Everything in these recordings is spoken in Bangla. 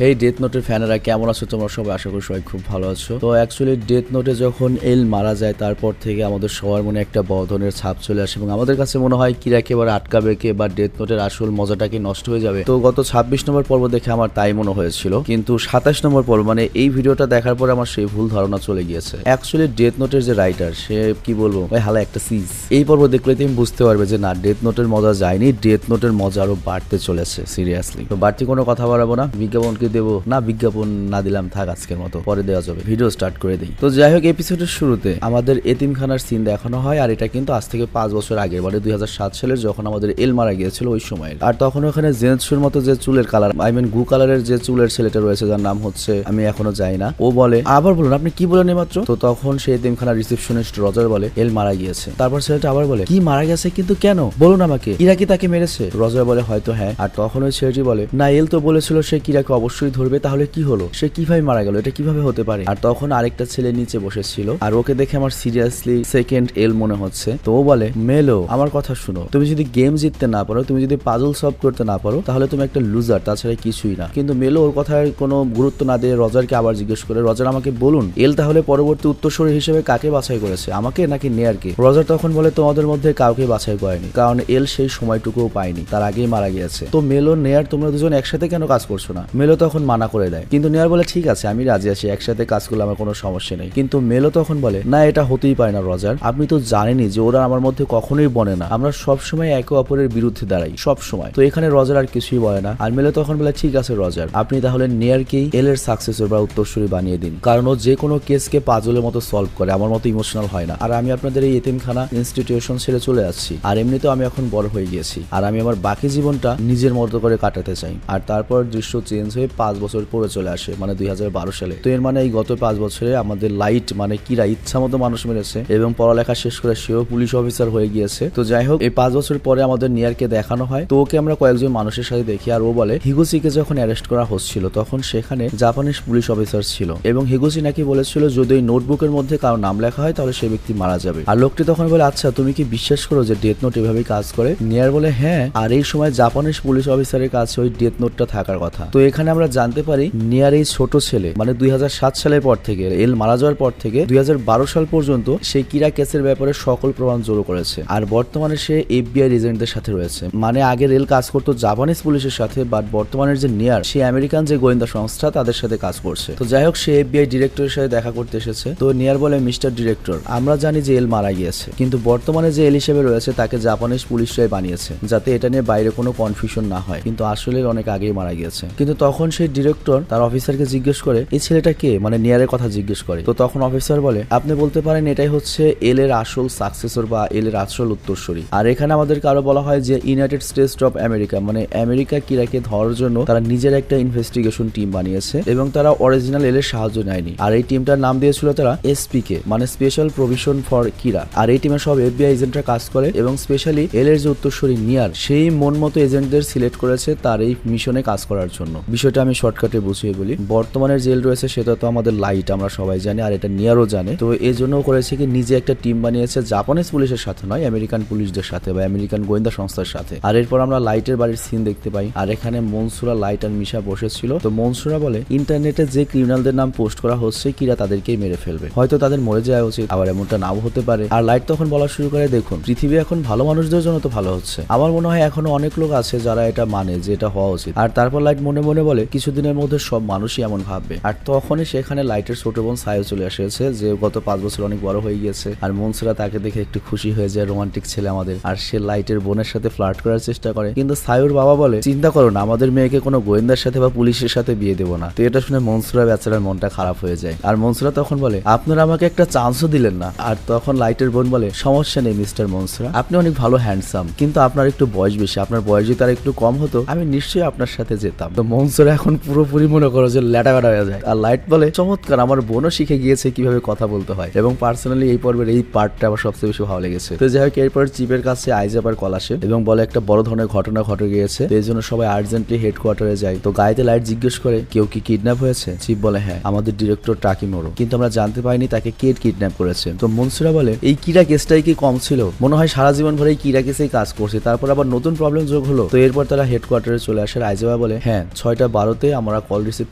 হেই ডেথ নোটের ফ্যানেরা কেমন আছো তোমরা সবাই? আশা করি সবাই খুব ভালো আছো। তো অ্যাকচুয়ালি ডেথ নোটে যখন এল মারা যায় তারপর থেকে আমাদের সবার মনে একটা বড় ধরনের ছাপ চলে আসে এবং আমাদের কাছে মনে হয় কিরাকে এবার আটকাবে কে বা ডেথ নোটের আসল মজাটাকে নষ্ট হয়ে যাবে। তো গত 26 নম্বর পর্ব দেখে আমার তাই মনে হয়েছিল, কিন্তু 27 নম্বর পর্ব মানে এই ভিডিওটা দেখার পরে আমার সেই ভুল ধারণা চলে গিয়েছে। অ্যাকচুয়ালি ডেথ নোটের যে রাইটার সে কি বলবো ভাই হালা একটা সিজ। এই পর্ব দেখলে তুমি বুঝতে পারবে যে না ডেথ নোটের মজা যায়নি, ডেথ নোটের মজা আরো বাড়তে চলেছে সিরিয়াসলি। তো বাড়তি কোনো কথা বাড়াবো না, বিজ্ঞাপনকে দেবো না, বিজ্ঞাপন না দিলাম থাক আজকের মতো, পরে দেওয়া যাবে। ভিডিও স্টার্ট করে দিই। তো যাই হোক, এপিসোডের শুরুতে আমাদের এতিমখানার সিন দেখানো হয়, আর এটা কিন্তু আজ থেকে 5 বছর আগে মানে 2007 সালের যখন আমাদের এল মারা গিয়েছিল ওই সময়। আর তখন ওখানে জেন্টসুর মতো যে চুলের কালার গু কালারের যে চুলের ছেলেটা রয়েছে যার নাম হচ্ছে আমি এখনো যাই না, ও বলে আবার বলুন আপনি কি বলেন মাত্র। তো তখন সেই এতিমখানার রিসেপশনিস্ট রজার বলে এল মারা গিয়েছে। তারপর ছেলেটা আবার বলে কি মারা গেছে কিন্তু কেন বলুন আমাকে, ইরা কি তাকে মেরেছে? রজার বলে হয়তো হ্যাঁ। আর তখন ওই ছেলেটি বলে না এল তো বলেছিল সে কিরাকে অবশ্যই ধরবে, তাহলে কি হলো, সে কিভাবে মারা গেল, এটা কিভাবে হতে পারে? আর তখন আরেকটা ছেলে নিচে বসেছিল আর ওকে দেখে আমার সিরিয়াসলি সেকেন্ড এল মনে হচ্ছে। তো ও বলে মেলো আমার কথা শুনো, তুমি যদি গেম জিততে না পারো, তুমি যদি পাজল সলভ করতে না পারো তাহলে তুমি একটা লুজার, তাছাড়া কিছুই না। কিন্তু মেলো ওর কথায় কোনো গুরুত্ব না দিয়ে রজারকে আবার জিজ্ঞেস করে রজার আমাকে বলুন এল তাহলে পরবর্তী উত্তরসূরি হিসেবে কাকে বাছাই করেছে, আমাকে নাকি নেয়ারকে? রজার তখন বলে তোমাদের মধ্যে কাউকে বাছাই করেনি, কারণ এল সেই সময়টুকুও পায়নি, তার আগেই মারা গিয়েছে। তো মেলো নেয়ার তোমরা দুজন একসাথে কেন কাজ করছো না? মেলো তখন মানা করে দেয়, কিন্তু নেয়ার বলে ঠিক আছে আমি রাজি আছি, একসাথে কাজ করলে আমার কোনো সমস্যা নেই। কিন্তু মেলো তখন বলে না এটা হতেই পারে না রজার, আপনি তো জানেনই যে ওরা আমার মধ্যে কখনোই বনে না, আমরা সবসময় একে অপরের বিরুদ্ধে দাঁড়াই সব সময়। তো এখানে রজার আর কিছুই বলে না। আর মেলো তখন বলে ঠিক আছে রজার, আপনি তাহলে নেয়ারকেই এল এর সাকসেসর বা উত্তরসূরি বানিয়ে দিন, কারণ ও যে কোনো কেসকে পাজলের মতো সলভ করে, আমার মতো ইমোশনাল হয় না। আর আমি আপনাদের এই এতিমখানা ইনস্টিটিউশন ছেড়ে চলে আসছি, আর এমনিতেও আমি এখন বড় হয়ে গিয়েছি, আর আমি আমার বাকি জীবনটা নিজের মতো করে কাটাতে চাই। আর তারপর দৃশ্য চেঞ্জ হয়ে 5 বছর পরে চলে আসে মানে 2012 সালে। তো এর মানে এই গত 5 বছরে আমাদের লাইট মানে কিরা ইচ্ছা মতো মানুষ মেরেছে এবং পড়ালেখা শেষ করে সেও পুলিশ অফিসার হয়ে গিয়েছে। তো যাই হোক, এই 5 বছর পরে আমাদের নিয়ারকে দেখানো হয়। তো ওকে আমরা কয়েকজন মানুষের সাথে দেখি, আর ও বলে হিগুচিকে যখন অ্যারেস্ট করা হচ্ছিল তখন সেখানে জাপানিজ পুলিশ অফিসার ছিল এবং হিগুচি নাকি বলেছিল যদি ওই নোটবুকের মধ্যে কারো নাম লেখা হয় তাহলে সেই ব্যক্তি মারা যাবে। আর লোকটি তখন বলে আচ্ছা তুমি কি বিশ্বাস করো যে ডেথ নোট এভাবেই কাজ করে? নিয়ার বলে হ্যাঁ, আর এই সময় জাপানিজ পুলিশ অফিসারের কাছে ওই ডেথ নোটটা থাকার কথা। তো এখানে আমরা জানতে পারি নিয়ার এই ছোট ছেলে মানে 2007 সালের পর থেকে এল মারা যাওয়ার পর থেকে 2012 সাল পর্যন্ত সেই কিরা কেসের ব্যাপারে সকল প্রমাণ জড়ো করেছে, আর বর্তমানে সে এফবিআই এজেন্টদের সাথে রয়েছে। মানে আগে রেল কাজ করতো জাপানিজ পুলিশের সাথে, বাট বর্তমানের যে নিয়ার সে আমেরিকান যে গোয়েন্দা সংস্থা তাদের সাথে কাজ করছে। তো যাই হোক, সে এফবিআই ডিরেক্টরের সাথে দেখা করতে এসেছে। তো নিয়ার বলে মিস্টার ডিরেক্টর আমরা জানি যে এল মারা গিয়েছে, কিন্তু বর্তমানে যে এল হিসেবে রয়েছে তাকে জাপানিজ পুলিশরাই বানিয়েছে যাতে এটা নিয়ে বাইরে কোনো কনফিউশন না হয়, কিন্তু আসলে অনেক আগেই মারা গিয়েছে। কিন্তু তখন সেই ডিরেক্টর তার অফিসারকে জিজ্ঞেস করে এই ছেলেটা কে, মানে নিয়ারের কথা জিজ্ঞেস করে। তো তখন অফিসার বলে আপনি বলতে পারেন এটাই হচ্ছে এল এর আসল সাকসেসর বা এল এর আসল উত্তরসূরি। আর এখানে আমাদেরকে আরো বলা হয় যে ইউনাইটেড স্টেটস অফ আমেরিকা মানে আমেরিকা কিরাকে ধরার জন্য তারা নিজের একটা ইনভেস্টিগেশন টিম বানিয়েছে এবং তারা অরিজিনাল এল এর সাহায্য নেয়নি। আর এই টিমটার নাম দিয়েছিল তারা এসপিকে মানে স্পেশাল প্রভিশন ফর কিরা। আর এই টিমে সব এফবিআই এজেন্টরা কাজ করে এবং স্পেশালি এল এর যে উত্তরসূরি নিয়ার সেই মন মতো এজেন্টদের সিলেক্ট করেছে তার এই মিশনে কাজ করার জন্য। বিষয়টা আমি শর্টকাটে বুঝিয়ে বলি, বর্তমানে জেল রয়েছে সেটা তো আমাদের লাইট আমরা সবাই জানি, আর এটা নিয়ারও জানে। তো এই জন্য করেছে কি নিজে একটা টিম বানিয়েছে জাপানিজ পুলিশের সাথে নয়, আমেরিকান পুলিশদের সাথে বা আমেরিকান গোয়েন্দা সংস্থার সাথে। আর এরপর আমরা লাইটের বাড়ির সিন দেখতে পাই, আর এখানে মনসুরা লাইট আর মিশা বসেছিল। তো মনসুরা বলে ইন্টারনেটে যে ক্রিমিনালদের নাম পোস্ট করা হচ্ছে কিরা তাদেরকেই মেরে ফেলবে, হয়তো তাদের মরে যাওয়া উচিত, আবার এমনটা নাও হতে পারে। আর লাইট তখন বলা শুরু করে দেখুন পৃথিবী এখন ভালো মানুষদের জন্য তো ভালো হচ্ছে, আমার মনে হয় এখনো অনেক লোক আছে যারা এটা মানে যে এটা হওয়া উচিত। আর তারপর লাইট মনে মনে বলে কিছুদিনের মধ্যে সব মানুষই এমন ভাববে। আর তখনই সেখানে লাইটের ছোট বোন সায়ো চলে এসেছে যে গত 5 বছর অনেক বড় হয়ে গিয়েছে। আর মনসুরা তাকে দেখে একটু খুশি হয়ে যায়, রোমান্টিক ছেলে আমাদের। আর সে লাইটের বোনের সাথে ফ্লার্ট করার চেষ্টা করে, কিন্তু সায়ুর বাবা বলে চিন্তা করো না, আমাদের মেয়েকে কোনো গোয়েন্দার সাথে বা পুলিশের সাথে বিয়ে দেবো না। তো এটা শুনে মনসুরা বেচারার মনটা খারাপ হয়ে যায়। আর মনসুরা তখন বলে আপনারা আমাকে একটা চান্সও দিলেন না। আর তখন লাইটের বোন বলে সমস্যা নেই মিস্টার মনসুরা, আপনি অনেক ভালো হ্যান্ডসাম, কিন্তু আপনার একটু বয়স বেশি, আপনার বয়স যদি তার একটু কম হতো আমি নিশ্চয়ই আপনার সাথে যেতাম। তো মনসুরা এখন পুরোপুরি মনে করো যে ল্যাটা কাটা হয়ে যায়। আর লাইট বলে চমৎকার, আমার বোনও শিখে গিয়েছে কিভাবে কথা বলতে হয়, এবং পার্সোনালি এই পর্বের এই পার্টটা আমার সবচেয়ে বেশি ভালো লেগেছে। তো যাই হোক, এরপর চিপের কাছে আইজাবার কল আসে এবং বলে একটা বড় ধরনের ঘটনা ঘটে গিয়েছে, এই জন্য সবাই আর্জেন্টলি হেডকোয়ার্টারে যায়। তো গাড়িতে লাইট জিজ্ঞেস করে কেউ কি কিডন্যাপ হয়েছে? চিপ বলে হ্যাঁ, আমাদের ডিরেক্টর টাকি মোড়ো, কিন্তু আমরা জানতে পাইনি তাকে কে কিডন্যাপ করেছে। তো মনসুরা বলে এই কিরা কেসটাই কি কম ছিল, মনে হয় সারা জীবন ভরে এই কিরা কেসেই কাজ করছে, তারপর আবার নতুন প্রবলেম যোগ হলো। তো এরপর তারা হেডকোয়ার্টারে চলে আসে। আইজাবা বলে হ্যাঁ 6টা 12 ভারতে আমরা কল রিসিভ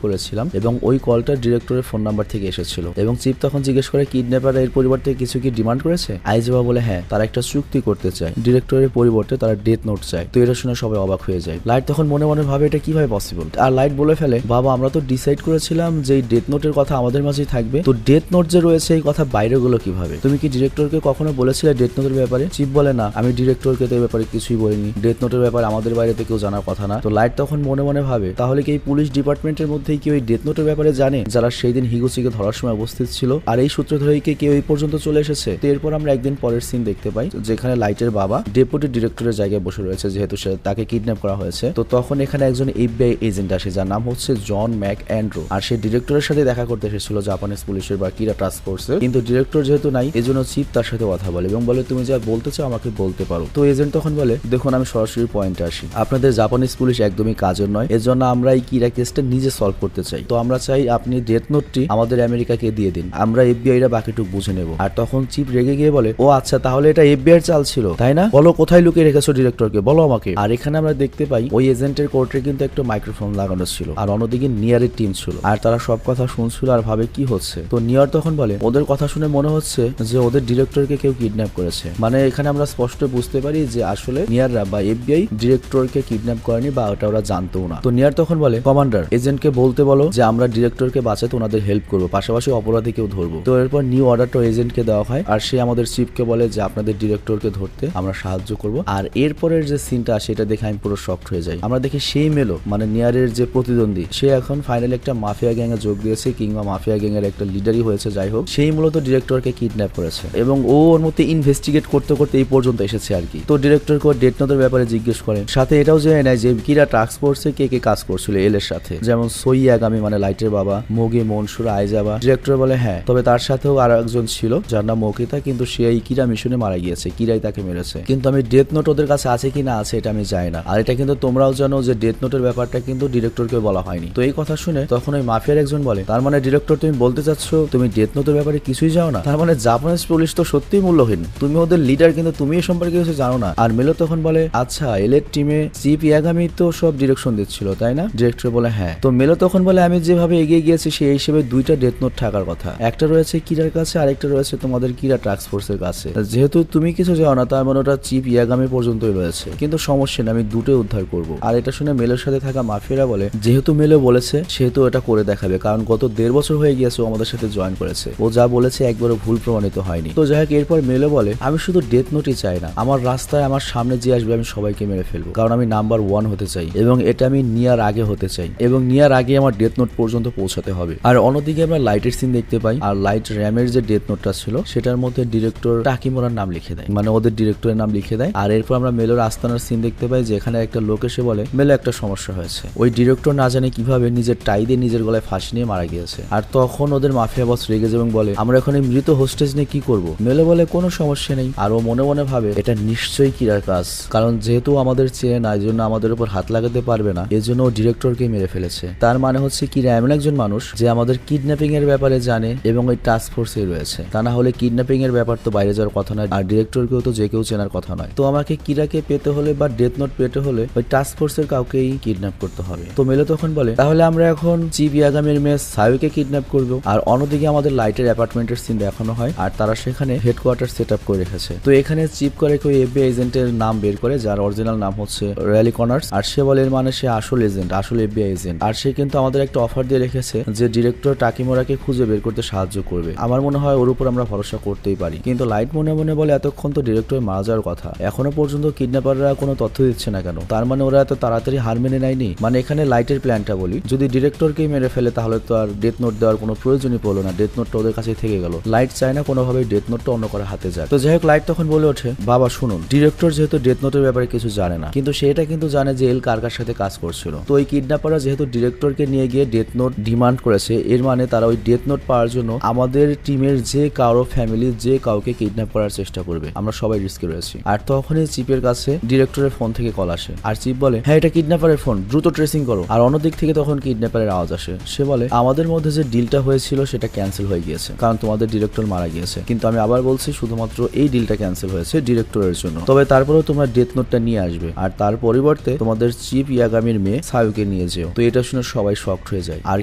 করেছিলাম এবং ওই কলটা ডিরেক্টরের ফোন নাম্বার থেকে এসেছিল এবং চিফ তখন জিজ্ঞেস করে কিডন্যাপার এর পরিবর্তে কিছু কি ডিমান্ড করেছে। আইজাবা বলে হ্যাঁ, তারা একটা চুক্তি করতে চায়, ডিরেক্টরের পরিবর্তে তারা ডেথ নোট চায়। তো এটা শুনে সবাই অবাক হয়ে যায়। লাইট তখন মনে মনে ভাবে এটা কিভাবে পসিবল। আর লাইট বলে ফেলে বাবা আমরা তো ডিসাইড করেছিলাম যে এই ডেথ নোটের কথা আমাদের মাঝেই থাকবে, তো ডেথ নোট যে রয়েছে এই কথা বাইরে গুলো কিভাবে? তুমি কি ডিরেক্টরকে কখনো বলেছিলে ডেথ নোটের ব্যাপারে? চিফ বলে না, আমি ডিরেক্টরকে তো এই ব্যাপারে কিছুই বলিনি, ডেথ নোটের ব্যাপারে আমাদের বাইরে কেউ জানার কথা না। তো লাইট তখন মনে মনে ভাবে তাহলে কি এই পুলিশ ডিপার্টমেন্টের মধ্যেই কেউ এই ডেথ নোটের ব্যাপারে জানে, যারা সেই দিন হিগুচিকে ধরার সময় উপস্থিত ছিল, আর এই সূত্র ধরেই কি কেউ এই পর্যন্ত চলে এসেছে। তো এরপর আমরা একদিন পরের সিন দেখতে পাই যেখানে লাইটের বাবা ডেপুটি ডিরেক্টরের জায়গায় বসে রয়েছে, যেহেতু সে তাকে কিডন্যাপ করা হয়েছে। তো তখন এখানে একজন FBI এজেন্ট আসে যার নাম হচ্ছে জন ম্যাক অ্যান্ড্রু, আর সে ডিরেক্টরের সাথে দেখা করতে এসেছিল জাপানিজ পুলিশের বা কিরা টাস্ক ফোর্সের। কিন্তু ডিরেক্টর যেহেতু নাই এজন্য চিফ তার সাথে কথা বলে এবং বলে তুমি যা বলতে চাও আমাকে বলতে পারো। তো এজেন্ট তখন বলে দেখুন আমি সরাসরি পয়েন্টে আসি, আপনাদের জাপানিজ পুলিশ একদমই কাজের নয়, এর জন্য আমরা এই কিরা কেসটা নিজে সলভ করতে চাই। তো আমরা চাই আপনি ডেথ নোটটি আমাদের আমেরিকাকে দিয়ে দিন, আমরা FBI রা বাকিটুক বুঝে নেব। আর তখন চিফ রেগে গিয়ে বলে ও আচ্ছা, তাহলে এটা FBI এর চাল ছিল তাই না, বলো কোথায় লুকিয়ে রেখেছো ডিরেক্টরকে, বলো আমাকে। আর এখানে আমরা দেখতে পাই ওই এজেন্টের কোর্টে কিন্তু একটা মাইক্রোফোন লাগানো ছিল আর অন্যদিকে নিয়ারের টিম ছিল, আর তারা সব কথা শুনছিল আর ভাবে কি হচ্ছে। তো নিয়ার তখন বলে ওদের কথা শুনে মনে হচ্ছে যে ওদের ডিরেক্টরকে কেউ কিডন্যাপ করেছে। মানে এখানে আমরা স্পষ্ট বুঝতে পারি যে আসলে নিয়াররা বা FBI ডিরেক্টরকে কিডন্যাপ করেনি বা ওটা ওরা জানতো না। তো নিয়ার তখন বলে কমান্ডার এজেন্টকে বলতে বলো যে আমরা ডিরেক্টরকে বাঁচাতে ওনাদের হেল্প করবো, পাশাপাশি অপরাধীকেও ধরবো। তো এরপর নিউ অর্ডারটা এজেন্টকে দেওয়া হয় আর সে আমাদের চিফকে বলে যে আপনাদের ডিরেক্টরকে ধরতে আমরা সাহায্য করব। আর এরপরের যে সিনটা সেটা দেখে আমি পুরো শকড হয়ে যাই। আমরা দেখি সেই মেলো মানে নিয়ারের যে প্রতিদ্বন্দ্বী সে এখন ফাইনালি একটা মাফিয়া গ্যাং এ যোগ দিয়েছে কিংবা মাফিয়া গ্যাং এর একটা লিডারই হয়েছে, যাই হোক সেই মূলত ডিরেক্টরকে কিডন্যাপ করেছে এবং ও ওর মধ্যে ইনভেস্টিগেট করতে করতে এই পর্যন্ত এসেছে আর কি। তো ডিরেক্টরকে ডেথ নোটের ব্যাপারে জিজ্ঞেস করেন, সাথে এটাও জেনে নেয় যে কিরা টাস্ক ফোর্সে কে কে কাজ করছিল এল এর সাথে, যেমন সই আগামী মানে লাইটের বাবা, মোগে মনসুর, আইজাবা। ডিরেক্টর বলে হ্যাঁ, তবে তার সাথেও আর একজন ছিল যার নাম মকিতা, কিন্তু সে এই কিরা মিশনে মারা গিয়েছে, কিরাই তাকে মেরেছে। কিন্তু আমি ডেথ নোট ওদের কাছে আছে কি না আছে এটা আমি জানি না, আর এটা কিন্তু তোমরাও জানো যে ডেথ নোটের ব্যাপারটা কিন্তু ডিরেক্টরকে বলা হয়নি। তো এই কথা শুনে তখন ওই মাফিয়ার একজন বলে তার মানে ডিরেক্টর তুমি বলতে চাচ্ছ তুমি ডেথ নোটের ব্যাপারে কিছুই জানো না, তার মানে জাপানিজ পুলিশ তো সত্যিই মূল্যহীন, তুমি ওদের লিডার কিন্তু তুমি এই সম্পর্কে কিছু জানো না। আর মেলো তখন বলে আচ্ছা এল এর টিমে চিফ ইয়াগামি তো সব ডিরেকশন দিচ্ছিল তাই না? ডিরেক্টর বলে হ্যাঁ। তো মেলো তখন বলে আমি যেভাবে এগিয়ে গিয়েছি সেই হিসেবে দুইটা ডেথ নোট থাকার কথা, একটা রয়েছে কিরার কাছে আর একটা রয়েছে তোমাদের কিরা টাস্ক ফোর্সের কাছে, যেহেতু তুমি কিছু জানো না তার মানে ওটা চিফ ইয়াগামি পর্যন্তই রয়েছে, কিন্তু সমস্যা নেই আমি দুটোই উদ্ধার করব। আর এটা শুনে মেলোর সাথে থাকা মাফিয়ারা বলে যেহেতু মেলো বলেছে সেহেতু এটা করে দেখাবে, কারণ গত 1.5 বছর হয়ে গিয়েছে ও আমাদের সাথে জয়েন করেছে, ও যা বলেছে একবারও ভুল প্রমাণিত হয়নি। তো যাই হোক এরপর মেলো বলে আমি শুধু ডেথ নোটই চাই না, আমার রাস্তায় আমার সামনে যে আসবে আমি সবাইকে মেরে ফেলবো, কারণ আমি নাম্বার 1 হতে চাই এবং এটা আমি নিয়ার আগে হতে চাই এবং নিয়ার আগে আমার ডেথ নোট পর্যন্ত পৌঁছাতে হবে। আর অন্যদিকে আমরা লাইটের সিন দেখতে পাই আর লাইট র্যামের যে ডেথ নোটটা ছিল সেটার মধ্যে ডিরেক্টর টাকিমোরার নাম লিখে দেয়, মানে ওদের ডিরেক্টরের নাম লিখে দেয়। আর এরপর আমরা মেলোর আস্তানার সিন দেখতে পাই যেখানে একটা লোক এসে বলে মেলো একটা সমস্যা হয়েছে, ওই ডিরেক্টর না জানে কিভাবে নিজের টাই দিয়ে নিজের গলায় ফাঁসি নিয়ে মারা গিয়েছে। আর তখন ওদের মাফিয়া বস রেগে যায় এবং বলে আমরা এখন এই মৃত হোস্টেজ নিয়ে কি করব? মেলো বলে কোনো সমস্যা নেই, আর ও মনে মনে ভাবে এটা নিশ্চয়ই কিরার কাজ, কারণ যেহেতু আমাদের চেয়ে না এই জন্য আমাদের উপর হাত লাগাতে পারবে না, এই জন্য ও ডিরেক্টরকে মেরে ফেলেছে। তার মানে হচ্ছে কিরা এমন একজন মানুষ যে আমাদের কিডন্যাপিং এর ব্যাপারে জানে এবং ওই টাস্ক ফোর্সে রয়েছে, তা না হলে কিডন্যাপিং এর ব্যাপার তো বাইরে যাওয়ার কথা নয় আর ডিরেক্টরকেও তো যে কেউ চেনার কথা নয়। তো আমাকে কিরাকে পেতে হলে বা ডেথ নোট পেতে হলে ওই টাস্ক ফোর্সের কাউকেই কিডন্যাপ করতে হবে। তো মেলো তখন বলে তাহলে আমরা এখন চিফ ইয়াগামির মেয়ে সায়ুকে কিডন্যাপ করবো। আর অন্যদিকে আমাদের লাইটের অ্যাপার্টমেন্টের সিন দেখানো হয় আর তারা সেখানে হেডকোয়ার্টার সেট আপ করে রেখেছে। তো এখানে চিফ করে কেউ FBI এজেন্টের নাম বের করে যার অরিজিনাল নাম হচ্ছে র্যালি কনার্স, আর সে বলে এর মানে সে আসল এজেন্ট, আসল FBI এজেন্ট। আর সে কিন্তু আমাদের একটা অফার দিয়ে রেখেছে যে ডিরেক্টর টাকিমোরাকে খুঁজে বের করতে সাহায্য করবে। আমার মনে হয় ওর উপর আমরা ভরসা করতেই পারি। কিন্তু লাইট মনে মনে বলে এতক্ষণ তো ডিরেক্টর মারা যাওয়ার কথা, এখনো পর্যন্ত কিডন্যাপাররা কোনো তথ্য দিচ্ছে না কেন, তার মানে ওরা এত তাড়াতাড়ি হার মেনে নেয়নি। মানে এখানে লাইটের প্ল্যানটা বলি, যদি ডিরেক্টরকেই মেরে ফেলে তাহলে তো আর ডেথ নোট দেওয়ার কোনো প্রয়োজনই পড়লো না, ডেথ নোটটা ওদের কাছে থেকে গেল। লাইট চায় না কোনোভাবে ডেথ নোটটা অন্য কারো হাতে যায়। তো যাই হোক লাইট তখন বলে ওঠে বাবা শুনুন, ডিরেক্টর যেহেতু ডেথ নোটের ব্যাপারে কিছু জানে না, কিন্তু সেটা কিন্তু জানে যে এল কার কার সাথে কাজ করছিল। তো ওই কিডন্যাপাররা যেহেতু ডিরেক্টরকে নিয়ে গিয়ে ডেথ নোট ডিমান্ড করেছে, এর মানে তারা ওই ডেথ নোট পাওয়ার জন্য আমাদের টিমের যে কারো ফ্যামিলি যে কাউকে কিডন্যাপ করার চেষ্টা করবে, আমরা সবাই রিস্কে রয়েছি। আর তখনই চিপের কাছে ডিরেক্টরের ফোন থেকে কল আসে আর চিপ বলে হ্যাঁ এটা কিডন্যাপারের ফোন, দ্রুত ট্রেসিং করো। আর অন্যদিক থেকে তখন কিডন্যাপারের আওয়াজ আসে, সে বলে আমাদের মধ্যে যে ডিলটা হয়েছিল সেটা ক্যান্সেল হয়ে গিয়েছে কারণ তোমাদের ডিরেক্টর মারা গিয়েছে, কিন্তু আমি আবার বলছি শুধুমাত্র এই ডিলটা ক্যান্সেল হয়েছে ডিরেক্টরের জন্য, তবে তারপরেও তোমরা ডেথ নোটটা নিয়ে আসবে আর তার পরিবর্তে তোমাদের চিফ ইয়াগামির মেয়ে সায়ুকে নিয়ে নিয়ে যেও। তো এটা শুনে সবাই শকড হয়ে যায়। আর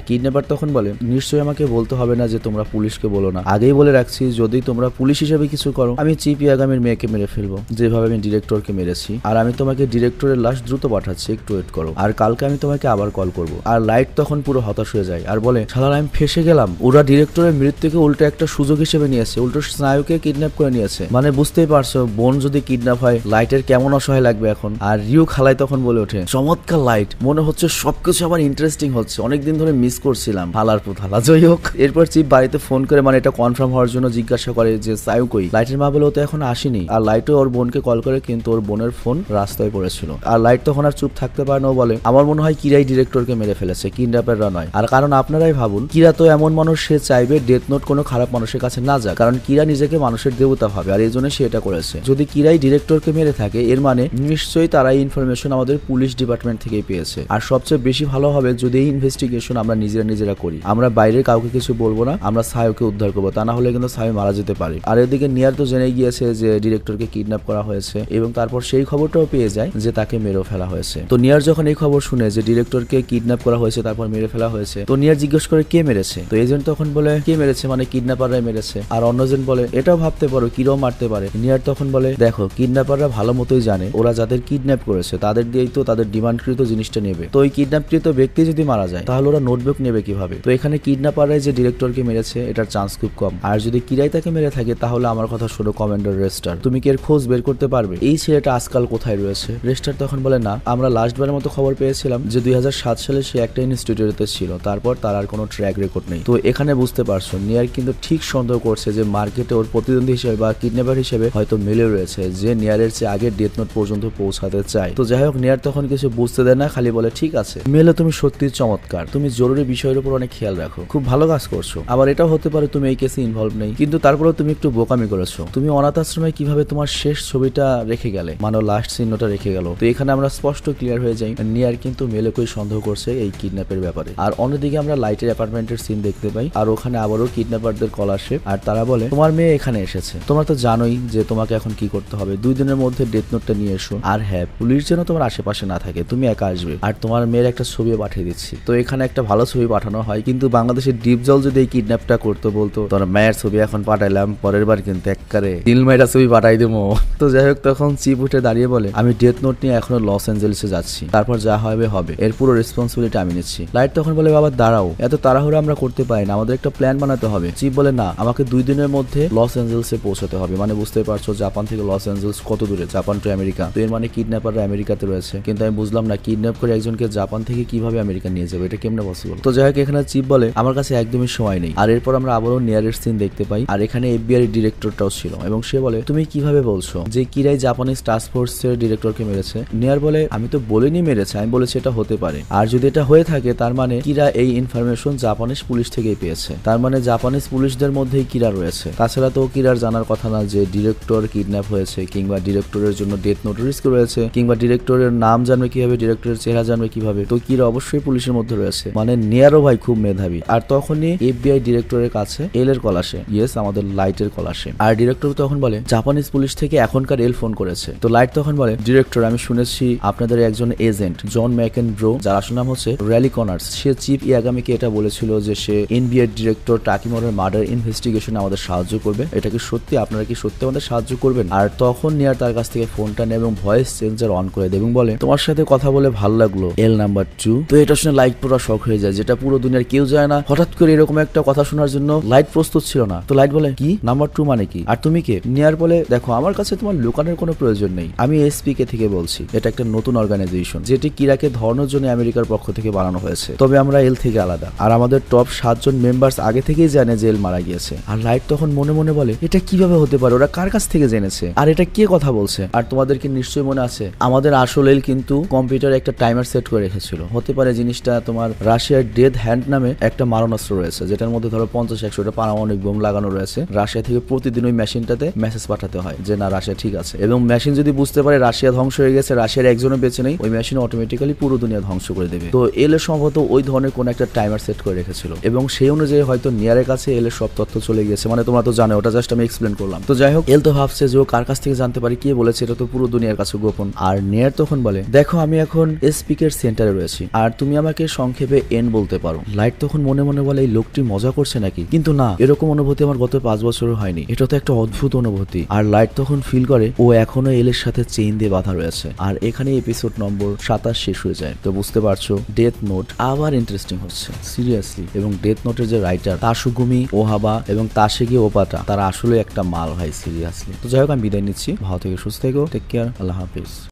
কিডন্যাপার তখন বলে নিশ্চয়ই আমাকে বলতে হবে না যে তোমরা পুলিশকে বলো না, আগেই বলে রাখছি যদি তোমরা পুলিশ হিসেবে কিছু করো আমি চিফ ইয়াগামির মেয়েকে মেরে ফেলবো যেভাবে আমি ডিরেক্টরকে মেরেছি। আর আমি তোমাকে ডিরেক্টরের লাশ দ্রুত পাঠাচ্ছি, একটু ওয়েট করো, আর কালকে আমি তোমাকে আবার কল করব। আর লাইট তখন পুরো হতাশ হয়ে যায় আর বলে শালা আমি ফেসে গেলাম, ওরা ডিরেক্টরের মৃত্যুকে উল্টো একটা সুযোগ হিসেবে নিয়েছে, উল্টো স্নায়ুকে কিডন্যাপ করে নিয়েছে। মানে বুঝতেই পারছো বোন যদি কিডন্যাপ হয় লাইটের কেমন অসহায় লাগবে এখন। আর রিউ খালাই তখন বলে ওঠে চমৎকার লাইট, মনে হচ্ছে সবকিছু আবার ইন্টারেস্টিং হচ্ছে, অনেকদিন ধরে মিস করছিলাম হালার পুথালা। যাই হোক এরপর চিফ বাড়িতে ফোন করে মানে এটা কনফার্ম হওয়ার জন্য জিজ্ঞাসা করে যে সায়ু কই। লাইটের মা বলে ও তো এখন আসেনি। আর লাইটও ওর বোনকে কল করে কিন্তু ওর বোনের ফোন রাস্তায় পড়েছিল। আর লাইট তখন আর চুপ থাকতে পারে না, ও বলে আমার মনে হয় কিরাই ডিরেক্টরকে মেরে ফেলেছে, কিডন্যাপাররা নয়। আর কারণ আপনারাই ভাবুন কিরা তো এমন মানুষ, সে চাইবে ডেথ নোট কোনো খারাপ মানুষের কাছে না যাক, কারণ কিরা নিজেকে মানুষের দেবতা ভাবে আর এই জন্য সে এটা করেছে। যদি কিরাই ডিরেক্টরকে মেরে থাকে এর মানে নিশ্চয়ই তারা এই ইনফরমেশন আমাদের পুলিশ ডিপার্টমেন্ট থেকেই পেয়েছে। আর সবচেয়ে বেশি ভালো হবে যদি এই ইনভেস্টিগেশন আমরা নিজেরা করি, আমরা বাইরের কাউকে কিছু বলবো না, আমরা সায়ুকে উদ্ধার করবো, তা না হলে কিন্তু সায়ু মারা যেতে পারে। আর এদিকে নিয়ার তো জেনে গিয়েছে যে ডিরেক্টরকে কিডন্যাপ করা হয়েছে এবং তারপর সেই খবরটাও পেয়ে যায় যে তাকে মেরে ফেলা হয়েছে। তো নিয়ার যখন এই খবর শুনে যে ডিরেক্টরকে কিডন্যাপ করা হয়েছে তারপর মেরে ফেলা হয়েছে, তো নিয়ার জিজ্ঞেস করে কে মেরেছে। তো এজেন্ট তখন বলে কে মেরেছে মানে কিডন্যাপাররাই মেরেছে। আর অন্যজন বলে এটাও ভাবতে পারো কিরাও মারতে পারে। নিয়ার তখন বলে দেখো কিডন্যাপাররা ভালো মতোই জানে ওরা যাদের কিডন্যাপ করেছে তাদের দিয়েই তো তাদের ডিমান্ডকৃত জিনিসটা নেবে। তো ওই কিডন্যাপকৃত ব্যক্তি যদি মারা যায় তাহলে ওরা নোটবুক নেবে কিভাবে। তো এখানে কিডন্যাপাররাই যে ডিরেক্টরকে মেরেছে এটার চান্স খুব কম। আর যদি কিরাই তাকে মেরে থাকে তাহলে আমার কথা শোনো কমান্ডার রেস্টার, তুমি কি এর খোঁজ বের করতে পারবে এই ছেলেটা আজকাল কোথায় রয়েছে। রেস্টার তখন বলে না, আমরা লাস্টবারের মতো খবর পেয়েছিলাম যে 2007 সালে সে একটা ইনস্টিটিউটে ছিল, তারপর তার আর কোনো ট্র্যাক রেকর্ড নেই। তো এখানে বুঝতে পারছো নিয়ার কিন্তু ঠিক সন্দেহ করছে যে মার্কেটে ওর প্রতিদ্বন্দ্বী হিসেবে বা কিডন্যাপার হিসেবে হয়তো মেলে রয়েছে যে নিয়ারের চেয়ে আগে ডেথ নোট পর্যন্ত পৌঁছাতে চায়। তো যাই হোক নিয়ার তখন কিছু বুঝতে দেয় না, খালি বলে ঠিক আছে মেলে তুমি সত্যি চমৎকার, তুমি জরুরি বিষয়ের উপর অনেক খেয়াল রাখো, খুব ভালো কাজ করছো। আবার এটাও হতে পারে তুমি এই কেসে ইনভলভ নেই, কিন্তু তারপরেও তুমি একটু বোকামি করেছো। তুমি অনাথ আশ্রমে কিভাবে তোমার শেষ ছবিটা রেখে গেলে, মানে লাস্ট চিহ্নটা রেখে গেল। তো এখানে আমরা স্পষ্ট ক্লিয়ার হয়ে যাই নিয়ার কিন্তু মেলেকই সন্দেহ করছে এই কিডন্যাপের ব্যাপারে। আর অন্যদিকে আমরা লাইটের অ্যাপার্টমেন্টের সিন দেখতে পাই আর ওখানে আবারও কিডন্যাপারদের কল আসে আর তারা বলে তোমার মেয়ে এখানে এসেছে, তোমরা তো জানোই যে তোমাকে এখন কি করতে হবে, 2 দিনের মধ্যে ডেথ নোটটা নিয়ে এসো। আর হ্যাঁ পুলিশ যেন তোমার আশেপাশে না থাকে, তুমি একা আসবে আর তোমার মেয়ের একটা ছবি পাঠিয়ে দিচ্ছি। তো এখানে একটা ভালো ছবি পাঠানো হয়, কিন্তু বাংলাদেশের ডিপ জল যদি এই কিডন্যাপটা করতে বলতো তোর মায়ের ছবি এখন পাঠাইলাম, পরের বার কিন্তু একবারে দিল মাইরা ছবি পাঠাই দেবো। তো যাই হোক তখন চিফ উঠে দাঁড়িয়ে বলে আমি ডেথ নোট নিয়ে এখনো লস অ্যাঞ্জেলেসে যাচ্ছি, তারপর যা হবে হবে, এর পুরো রেসপন্সিবিলিটি আমি নিচ্ছি। লাইট তখন বলে বাবা দাঁড়াও, এত তাড়াহুড়ো আমরা করতে পারি না, আমাদের একটা প্ল্যান বানাতে হবে। চিফ বলে না, আমাকে 2 দিনের মধ্যে লস অ্যাঞ্জেলেসে পৌঁছাতে হবে। মানে বুঝতে পারছো জাপান থেকে লস অ্যাঞ্জেলেস কত দূরে, জাপান টু আমেরিকা। তো এর মানে কিডন্যাপাররা আমেরিকাতে রয়েছে, কিন্তু আমি বুঝলাম না কিডন্যাপ করে একজনকে জাপান থেকে কিভাবে আমেরিকা নিয়ে যাবে, এটা কেমনে পসিবল। তো যাই হোক এখানে চিফ বলে আমার কাছে একদমই সময় নেই। আর এরপর আমরা আবারও নিয়ারের সিন দেখতে পাই আর এখানে এফবিআই ডিরেক্টরটাও ছিল এবং সে বলে তুমি কিভাবে বলছো যে কিরাই জাপানিজ টাস্ক ফোর্সের ডিরেক্টরকে মেরেছে। নিয়ার বলে আমি তো বলিনি মেরেছে, আমি বলেছি এটা হতে পারে। আর যদি এটা হয়ে থাকে তার মানে কিরা এই ইনফরমেশন জাপানিজ পুলিশ থেকেই পেয়েছে, তার মানে জাপানিজ পুলিশদের মধ্যেই কিরা রয়েছে। তাছাড়া তো কিরার জানার কথা না যে ডিরেক্টর কিডন্যাপ হয়েছে কিংবা ডিরেক্টরের জন্য ডেথ নোট রিস্ক রয়েছে কিংবা ডিরেক্টরের নাম জানবে কিভাবে, ডিরেক্টরের চেহারা জানবে কিভাবে। তো কিরা অবশ্যই পুলিশের মধ্যে রয়েছে, মানে নিয়ারও ভাই খুব মেধাবী। আর তখনই এফবিআই ডিরেক্টরের কাছে এল এর কল আসে, ইয়েস আমাদের লাইটের কল আসে। আর ডিরেক্টর তখন বলে জাপানিজ পুলিশ থেকে এখনকার এল ফোন করেছে। তো লাইট তখন বলে ডিরেক্টর আমি শুনেছি আপনাদের একজন এজেন্ট জন ম্যাকেন ব্রো, যার আসল নাম হচ্ছে র্যালি কনার্স, সে চিফ ইয়াগামিকে এটা বলেছিল যে সে এনবিআই ডিরেক্টর টাকিমোরের মার্ডার ইনভেস্টিগেশনে আমাদের সাহায্য করবে। এটা কি সত্যি? আপনারা কি সত্যি আমাদের সাহায্য করবেন? আর তখন নিয়ার তার কাছ থেকে ফোনটা নেয় এবং ভয়েস চেঞ্জার অন করে দেয় এবং বলে তোমার সাথে কথা বলে ভালো লাগলো এল নাম্বার 2। তো এটা শুনে লাইট পুরো শক হয়ে যায়, যেটা পুরো দুনিয়ার কেউ যায় না। হঠাৎ করে এরকম একটা কথা শোনার জন্য লাইট প্রস্তুত ছিল না। তো লাইট বলে কি নাম্বার 2 মানে কি, আর তুমি কে? নিয়ার বলে দেখো আমার কাছে তোমার লুকানোর কোনো প্রয়োজন নেই, আমি এসপিকে থেকে বলছি। এটা একটা নতুন অর্গানাইজেশন যেটি কিরাকে ধরানোর জন্য আমেরিকার পক্ষ থেকে বানানো হয়েছে, তবে আমরা এল থেকে আলাদা। আর আমাদের টপ 7 জন মেম্বার্স আগে থেকেই জানে যে এল মারা গিয়েছে। আর লাইট তখন মনে মনে বলে এটা কিভাবে হতে পারে, ওরা কার কাছ থেকে জেনেছে, আর এটা কে কথা বলছে? আর তোমাদেরকে নিশ্চয়ই মনে আছে আমাদের আসল এল কিন্তু কম্পিউটারে একটা টাইমার সেট করে রেখেছিল, হতে পারে জিনিসটা তোমার রাশিয়ার ডেথ হ্যান্ড নামে একটা মারণাস্ত্র রয়েছে যেটার মধ্যে ধরো 50-100টা পারমাণবিক বোম লাগানো রয়েছে। রাশিয়া থেকে প্রতিদিন ওই মেশিনটাতে মেসেজ পাঠাতে হয় যে না রাশিয়া ঠিক আছে, এবং মেশিন যদি বুঝতে পারে রাশিয়া ধ্বংস হয়ে গেছে, রাশিয়ার একজনও বেঁচে নেই, ওই মেশিন অটোমেটিক্যালি পুরো দুনিয়া ধ্বংস করে দেবে। তো এল এর সম্ভবত ওই ধরনের কোন একটা টাইমার সেট করে রেখেছিল এবং সেই অনুযায়ী হয়তো নিয়ারের কাছে এল এর সব তথ্য চলে গেছে। মানে তোমরা তো জানো, ওটা জাস্ট আমি এক্সপ্লেন করলাম। তো যাই হোক এল তো ভাবছে যে ও কার কাছ থেকে জানতে পারে, কে বলেছে, এটা তো পুরো দুনিয়ার কাছে গোপন। আর নিয়ার তখন বলে দেখো আমি এখন এসপিকের সেন্টারে ফিউচারে রয়েছি, আর তুমি আমাকে সংক্ষেপে এন্ড বলতে পারো। লাইট তখন মনে মনে বলে এই লোকটি মজা করছে নাকি, কিন্তু না, এরকম অনুভূতি আমার গত 5 বছরও হয়নি। এটা তো একটা অদ্ভুত অনুভূতি। আর লাইট তখন ফিল করে ও এখনো এলের সাথে চেইন দিয়ে বাঁধা রয়েছে। আর এখানে এপিসোড নম্বর 27 শেষ হয়ে যায়। তো বুঝতে পারছো ডেথ নোট আবার ইন্টারেস্টিং হচ্ছে সিরিয়াসলি। এবং ডেথ নোটের যে রাইটার তাসুগুমি ওহাবা এবং তাশেগি ওপাটা, তারা আসলে একটা মাল ভাই সিরিয়াসলি। তো যাই হোক, আমি বিদায় নিচ্ছি। ভালো থেকে সুস্থ থেকো, টেক কেয়ার, আল্লাহ হাফিজ।